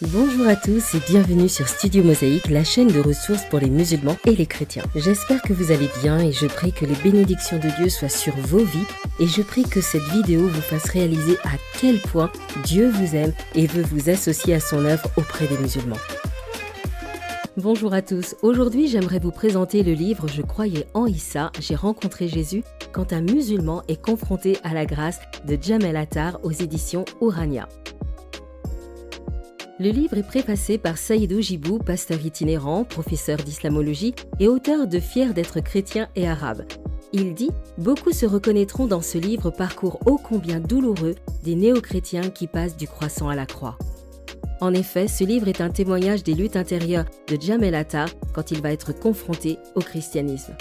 Bonjour à tous et bienvenue sur Studio Mosaïque, la chaîne de ressources pour les musulmans et les chrétiens. J'espère que vous allez bien et je prie que les bénédictions de Dieu soient sur vos vies et je prie que cette vidéo vous fasse réaliser à quel point Dieu vous aime et veut vous associer à son œuvre auprès des musulmans. Bonjour à tous, aujourd'hui j'aimerais vous présenter le livre « Je croyais en Issa, j'ai rencontré Jésus » quand un musulman est confronté à la grâce de Jamel Attar aux éditions Ourania. Le livre est préfacé par Saïdou Jibou, pasteur itinérant, professeur d'islamologie et auteur de Fier d'être chrétien et arabe. Il dit « Beaucoup se reconnaîtront dans ce livre parcours ô combien douloureux des néo-chrétiens qui passent du croissant à la croix. » En effet, ce livre est un témoignage des luttes intérieures de Jamel Attar quand il va être confronté au christianisme.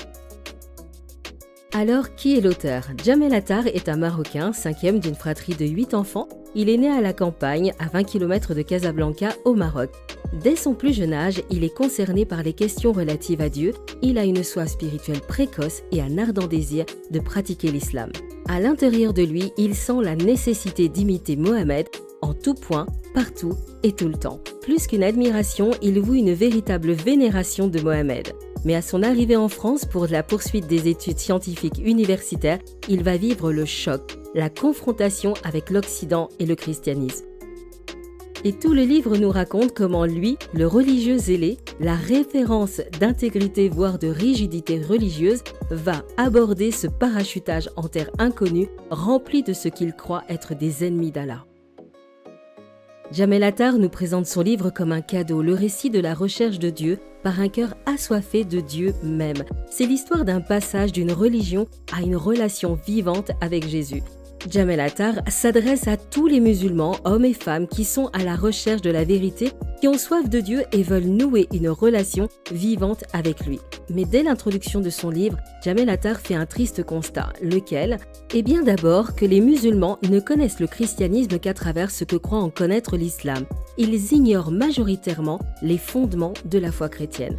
Alors, qui est l'auteur? Jamel Attar est un Marocain, cinquième d'une fratrie de 8 enfants. Il est né à la campagne, à 20 km de Casablanca, au Maroc. Dès son plus jeune âge, il est concerné par les questions relatives à Dieu. Il a une soif spirituelle précoce et un ardent désir de pratiquer l'islam. À l'intérieur de lui, il sent la nécessité d'imiter Mohammed en tout point, partout et tout le temps. Plus qu'une admiration, il voue une véritable vénération de Mohammed. Mais à son arrivée en France pour la poursuite des études scientifiques universitaires, il va vivre le choc, la confrontation avec l'Occident et le christianisme. Et tout le livre nous raconte comment lui, le religieux zélé, la référence d'intégrité voire de rigidité religieuse, va aborder ce parachutage en terre inconnue rempli de ce qu'il croit être des ennemis d'Allah. Jamel Attar nous présente son livre comme un cadeau, le récit de la recherche de Dieu par un cœur assoiffé de Dieu même. C'est l'histoire d'un passage d'une religion à une relation vivante avec Jésus. Jamel Attar s'adresse à tous les musulmans, hommes et femmes, qui sont à la recherche de la vérité, qui ont soif de Dieu et veulent nouer une relation vivante avec lui. Mais dès l'introduction de son livre, Jamel Attar fait un triste constat, lequel est bien d'abord que les musulmans ne connaissent le christianisme qu'à travers ce que croit en connaître l'islam. Ils ignorent majoritairement les fondements de la foi chrétienne.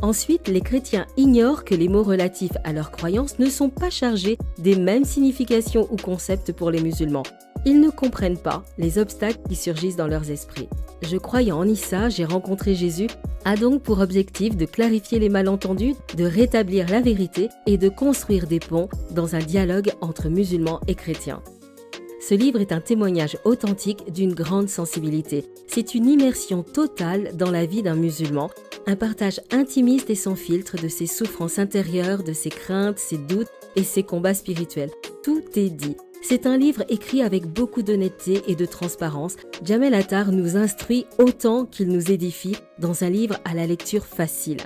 Ensuite, les chrétiens ignorent que les mots relatifs à leurs croyances ne sont pas chargés des mêmes significations ou concepts pour les musulmans. Ils ne comprennent pas les obstacles qui surgissent dans leurs esprits. Je croyais en Issa, j'ai rencontré Jésus, a donc pour objectif de clarifier les malentendus, de rétablir la vérité et de construire des ponts dans un dialogue entre musulmans et chrétiens. Ce livre est un témoignage authentique d'une grande sensibilité. C'est une immersion totale dans la vie d'un musulman, un partage intimiste et sans filtre de ses souffrances intérieures, de ses craintes, ses doutes et ses combats spirituels. Tout est dit. C'est un livre écrit avec beaucoup d'honnêteté et de transparence. Jamel Attar nous instruit autant qu'il nous édifie dans un livre à la lecture facile.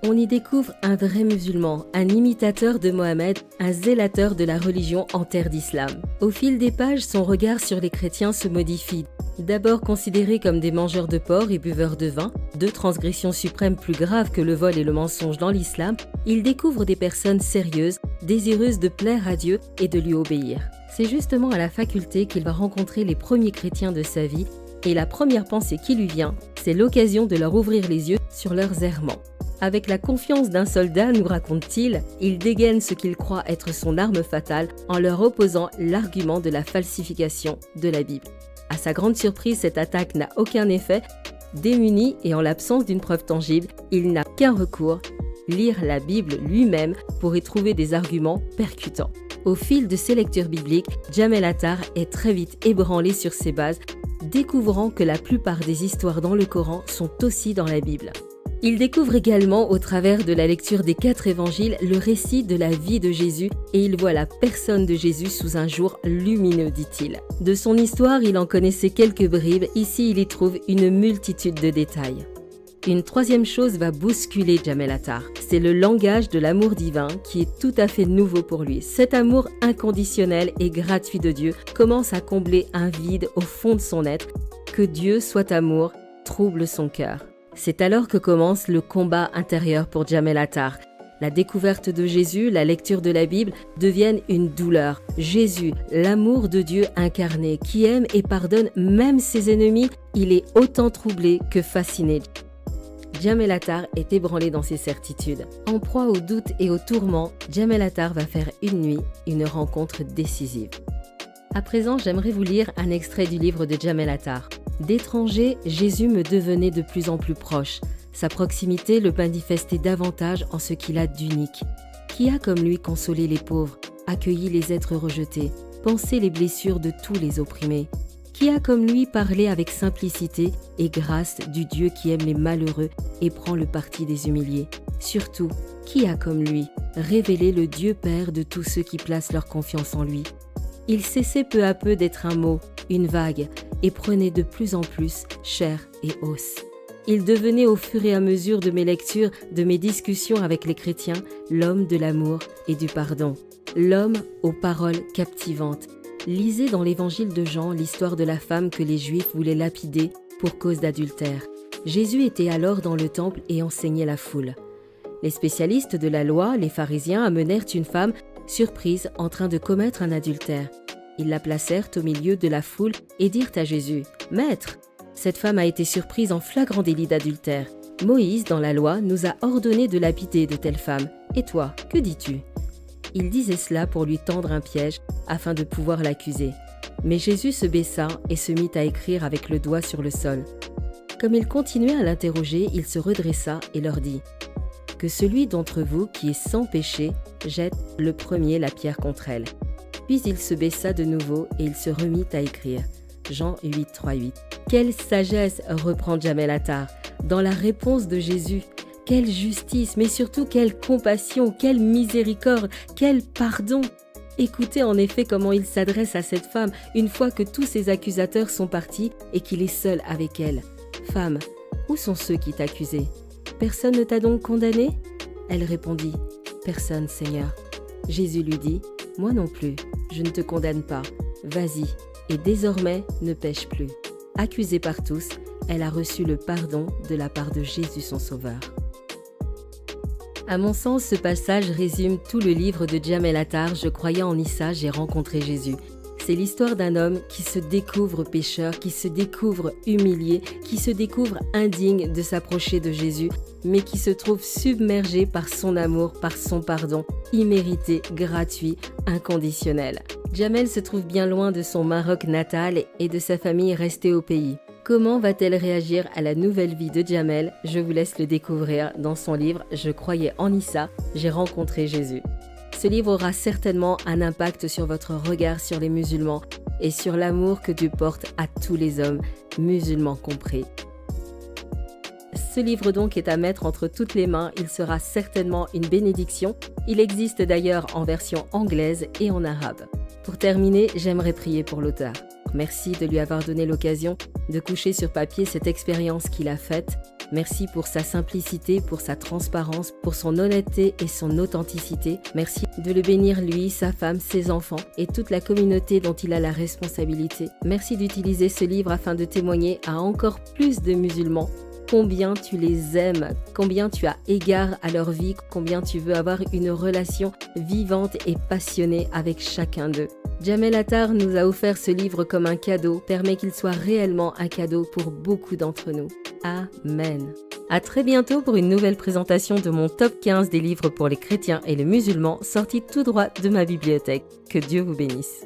On y découvre un vrai musulman, un imitateur de Mohammed, un zélateur de la religion en terre d'islam. Au fil des pages, son regard sur les chrétiens se modifie. D'abord considérés comme des mangeurs de porc et buveurs de vin, deux transgressions suprêmes plus graves que le vol et le mensonge dans l'islam, il découvre des personnes sérieuses, désireuses de plaire à Dieu et de lui obéir. C'est justement à la faculté qu'il va rencontrer les premiers chrétiens de sa vie et la première pensée qui lui vient, c'est l'occasion de leur ouvrir les yeux sur leurs errements. Avec la confiance d'un soldat, nous raconte-t-il, il dégaine ce qu'il croit être son arme fatale en leur opposant l'argument de la falsification de la Bible. À sa grande surprise, cette attaque n'a aucun effet. Démuni et en l'absence d'une preuve tangible, il n'a qu'un recours, lire la Bible lui-même pour y trouver des arguments percutants. Au fil de ses lectures bibliques, Jamel Attar est très vite ébranlé sur ses bases, découvrant que la plupart des histoires dans le Coran sont aussi dans la Bible. Il découvre également, au travers de la lecture des 4 évangiles, le récit de la vie de Jésus et il voit la personne de Jésus sous un jour lumineux, dit-il. De son histoire, il en connaissait quelques bribes, ici il y trouve une multitude de détails. Une troisième chose va bousculer Jamel Attar, c'est le langage de l'amour divin qui est tout à fait nouveau pour lui. Cet amour inconditionnel et gratuit de Dieu commence à combler un vide au fond de son être. Que Dieu soit amour trouble son cœur. C'est alors que commence le combat intérieur pour Jamel Attar. La découverte de Jésus, la lecture de la Bible deviennent une douleur. Jésus, l'amour de Dieu incarné, qui aime et pardonne même ses ennemis, il est autant troublé que fasciné. Jamel Attar est ébranlé dans ses certitudes. En proie aux doutes et aux tourments, Jamel Attar va faire une nuit, une rencontre décisive. À présent, j'aimerais vous lire un extrait du livre de Jamel Attar. D'étranger, Jésus me devenait de plus en plus proche. Sa proximité le manifestait davantage en ce qu'il a d'unique. Qui a comme lui consolé les pauvres, accueilli les êtres rejetés, pensé les blessures de tous les opprimés? Qui a comme lui parlé avec simplicité et grâce du Dieu qui aime les malheureux et prend le parti des humiliés? Surtout, qui a comme lui révélé le Dieu Père de tous ceux qui placent leur confiance en lui? Il cessait peu à peu d'être un mot, une vague, et prenait de plus en plus chair et os. Il devenait au fur et à mesure de mes lectures, de mes discussions avec les chrétiens, l'homme de l'amour et du pardon. L'homme aux paroles captivantes. Lisez dans l'évangile de Jean l'histoire de la femme que les Juifs voulaient lapider pour cause d'adultère. Jésus était alors dans le temple et enseignait la foule. Les spécialistes de la loi, les pharisiens, amenèrent une femme surprise en train de commettre un adultère. Ils la placèrent au milieu de la foule et dirent à Jésus : « Maître, cette femme a été surprise en flagrant délit d'adultère. Moïse, dans la loi, nous a ordonné de lapider de telles femmes. Et toi, que dis-tu » Il disait cela pour lui tendre un piège afin de pouvoir l'accuser. Mais Jésus se baissa et se mit à écrire avec le doigt sur le sol. Comme il continuait à l'interroger, il se redressa et leur dit : « Que celui d'entre vous qui est sans péché jette le premier la pierre contre elle. » Puis il se baissa de nouveau et il se remit à écrire. Jean 8, 3, 8. Quelle sagesse, reprend Jamel Attar, dans la réponse de Jésus. Quelle justice, mais surtout quelle compassion, quelle miséricorde, quel pardon. Écoutez en effet comment il s'adresse à cette femme une fois que tous ses accusateurs sont partis et qu'il est seul avec elle. « Femme, où sont ceux qui t'accusaient ? Personne ne t'a donc condamné ?» Elle répondit : « Personne, Seigneur. » Jésus lui dit : « Moi non plus, je ne te condamne pas. Vas-y, et désormais ne pêche plus. » Accusée par tous, elle a reçu le pardon de la part de Jésus son Sauveur. À mon sens, ce passage résume tout le livre de Jamel Attar, Je croyais en Issa, j'ai rencontré Jésus. C'est l'histoire d'un homme qui se découvre pécheur, qui se découvre humilié, qui se découvre indigne de s'approcher de Jésus, mais qui se trouve submergé par son amour, par son pardon, immérité, gratuit, inconditionnel. Jamel se trouve bien loin de son Maroc natal et de sa famille restée au pays. Comment va-t-elle réagir à la nouvelle vie de Jamel? Je vous laisse le découvrir dans son livre « Je croyais en Issa, j'ai rencontré Jésus ». Ce livre aura certainement un impact sur votre regard sur les musulmans et sur l'amour que Dieu porte à tous les hommes, musulmans compris. Ce livre donc est à mettre entre toutes les mains, il sera certainement une bénédiction. Il existe d'ailleurs en version anglaise et en arabe. Pour terminer, j'aimerais prier pour l'auteur. Merci de lui avoir donné l'occasion de coucher sur papier cette expérience qu'il a faite. Merci pour sa simplicité, pour sa transparence, pour son honnêteté et son authenticité. Merci de le bénir lui, sa femme, ses enfants et toute la communauté dont il a la responsabilité. Merci d'utiliser ce livre afin de témoigner à encore plus de musulmans combien tu les aimes, combien tu as égard à leur vie, combien tu veux avoir une relation vivante et passionnée avec chacun d'eux. Jamel Attar nous a offert ce livre comme un cadeau, permet qu'il soit réellement un cadeau pour beaucoup d'entre nous. Amen. À très bientôt pour une nouvelle présentation de mon top 15 des livres pour les chrétiens et les musulmans sortis tout droit de ma bibliothèque. Que Dieu vous bénisse.